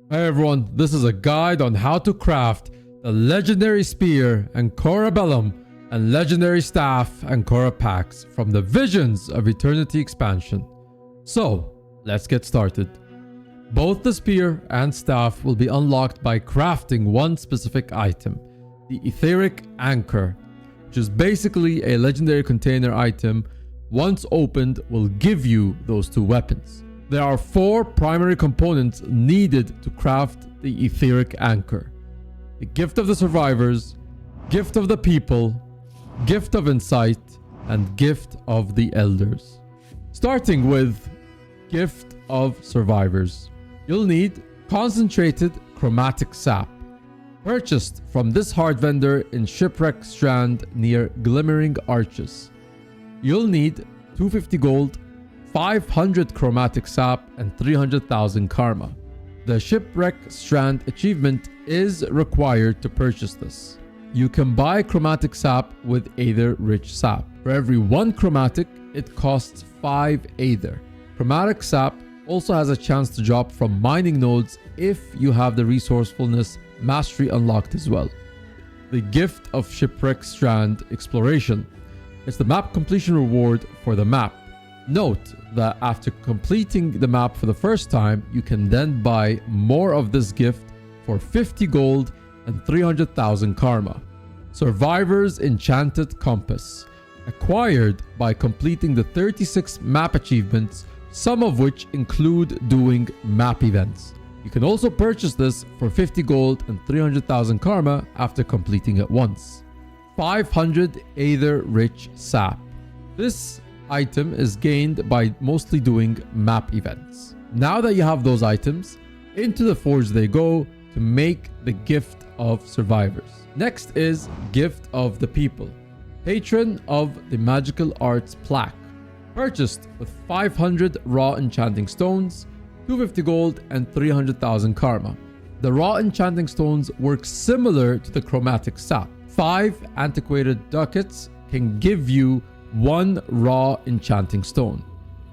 Hi everyone, this is a guide on how to craft the legendary spear Ancora Bellum and legendary staff Ancora packs from the Visions of Eternity expansion. So, let's get started. Both the spear and staff will be unlocked by crafting one specific item, the Aetheric Anchor, which is basically a legendary container item. Once opened, will give you those two weapons. There are 4 primary components needed to craft the Aetheric Anchor: the Gift of the Survivors, Gift of the People, Gift of Insight, and Gift of the Elders. Starting with Gift of Survivors. You'll need concentrated chromatic sap, purchased from this hard vendor in Shipwreck Strand near Glimmering Arches. You'll need 250 gold, 500 chromatic sap, and 300,000 karma. The Shipwreck Strand achievement is required to purchase this. You can buy chromatic sap with Aether Rich Sap. For every 1 chromatic, it costs 5 Aether. Chromatic sap also has a chance to drop from mining nodes if you have the resourcefulness mastery unlocked as well. The Gift of Shipwreck Strand Exploration. It's the map completion reward for the map. Note that after completing the map for the first time, you can then buy more of this gift for 50 gold and 300,000 karma. Survivor's Enchanted Compass, acquired by completing the 36 map achievements, some of which include doing map events. You can also purchase this for 50 gold and 300,000 karma after completing it once. 500 Aether Rich Sap. This item is gained by mostly doing map events. Now that you have those items, into the forge they go to make the Gift of Survivors. Next is Gift of the People, patron of the Magical Arts plaque, purchased with 500 raw enchanting stones, 250 gold, and 300,000 karma. The raw enchanting stones work similar to the chromatic sap. 5 antiquated ducats can give you 1 raw enchanting stone,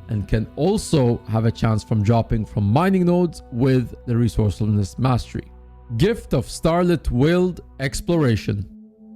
and can also have a chance from dropping from mining nodes with the resourcefulness mastery. Gift of Starlit Wild Exploration,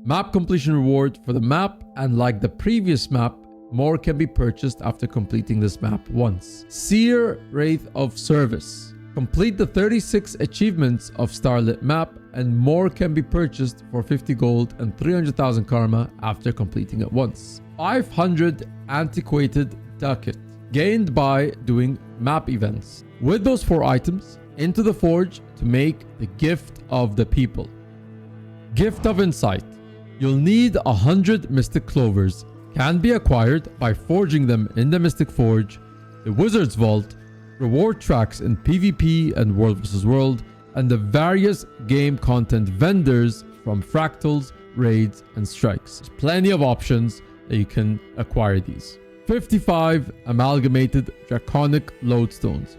map completion reward for the map, and like the previous map, more can be purchased after completing this map once. Seer Wraith of Service, complete the 36 achievements of Starlit map, and more can be purchased for 50 gold and 300,000 karma after completing it once. 500 Antiquated Ducat, gained by doing map events. With those 4 items, into the forge to make the Gift of the People. Gift of Insight. You'll need 100 Mystic Clovers, can be acquired by forging them in the Mystic Forge, the Wizard's Vault, reward tracks in PvP and World vs. World, and the various game content vendors from fractals, raids, and strikes. There's plenty of options that you can acquire these. 55 Amalgamated Draconic Lodestones.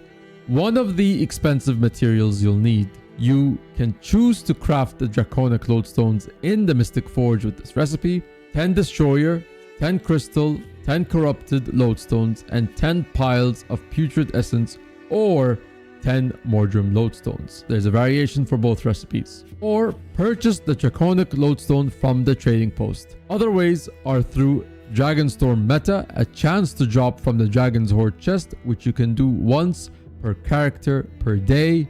One of the expensive materials you'll need. You can choose to craft the Draconic Lodestones in the Mystic Forge with this recipe. 10 Destroyer, 10 Crystal, 10 Corrupted Lodestones, and 10 piles of Putrid Essence, or 10 Mordrim Lodestones. There's a variation for both recipes. Or purchase the Draconic Lodestone from the trading post. Other ways are through Dragonstorm meta, a chance to drop from the Dragon's Hoard chest, which you can do once per character per day,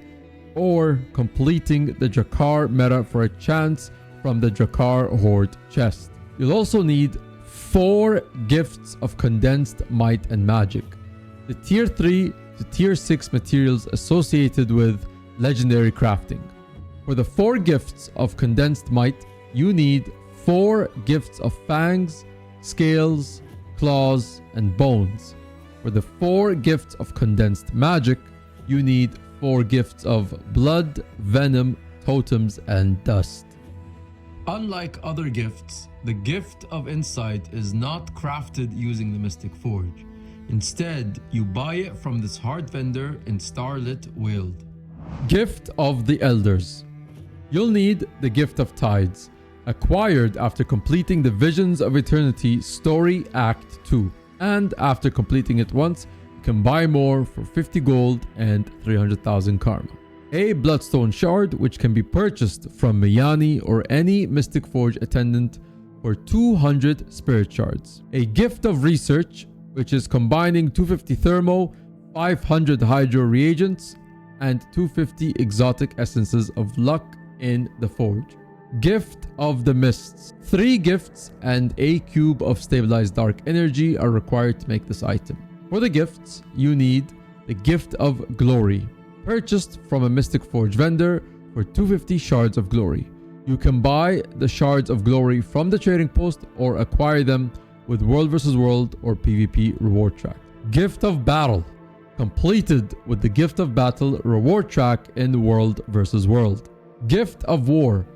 or completing the Drakkar meta for a chance from the Drakkar Hoard chest. You'll also need 4 gifts of Condensed Might and Magic, the tier 3 to tier 6 materials associated with legendary crafting. For the 4 gifts of Condensed Might, you need 4 gifts of Fangs, Scales, Claws, and Bones. For the 4 gifts of Condensed Magic, you need 4 gifts of Blood, Venom, Totems, and Dust. Unlike other gifts, the Gift of Insight is not crafted using the Mystic Forge. Instead, you buy it from this hard vendor in Starlit Wild. Gift of the Elders. You'll need the Gift of Tides, acquired after completing the Visions of Eternity Story Act 2. And after completing it once, you can buy more for 50 gold and 300,000 karma. A Bloodstone Shard, which can be purchased from Miyani or any Mystic Forge attendant for 200 Spirit Shards. A Gift of Research, which is combining 250 Thermo, 500 Hydro Reagents, and 250 Exotic Essences of Luck in the Forge. Gift of the Mists. 3 gifts and a cube of Stabilized Dark Energy are required to make this item. For the gifts, you need the Gift of Glory, purchased from a Mystic Forge vendor for 250 Shards of Glory. You can buy the Shards of Glory from the trading post or acquire them with World vs. World or PvP reward track. Gift of Battle, completed with the Gift of Battle reward track in World vs. World. Gift of War,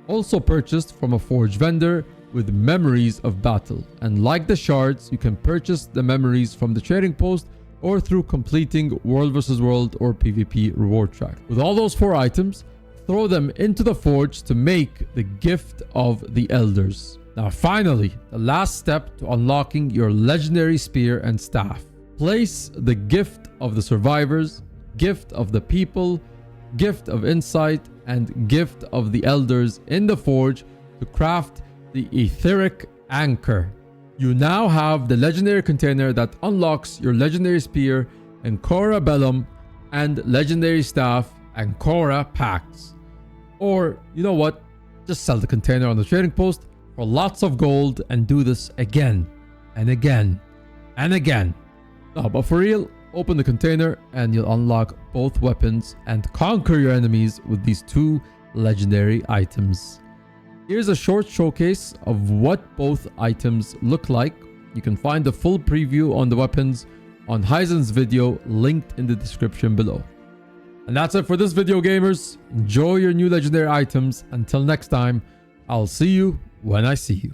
also purchased from a Forge vendor with Memories of Battle. And like the Shards, you can purchase the Memories from the trading post or through completing World vs. World or PvP reward track. With all those 4 items, throw them into the Forge to make the Gift of the Elders. Now finally, the last step to unlocking your Legendary Spear and Staff. Place the Gift of the Survivors, Gift of the People, Gift of Insight, and Gift of the Elders in the Forge to craft the Aetheric Anchor. You now have the legendary container that unlocks your Legendary Spear, Ancora Bellum, and Legendary Staff, Ancora Packs. Or, you know what? Just sell the container on the trading post for lots of gold and do this again and again and again. No, but for real, open the container and you'll unlock both weapons and conquer your enemies with these 2 legendary items. Here's a short showcase of what both items look like. You can find the full preview on the weapons on Hizen's video linked in the description below. And that's it for this video, gamers. Enjoy your new legendary items. Until next time, I'll see you when I see you.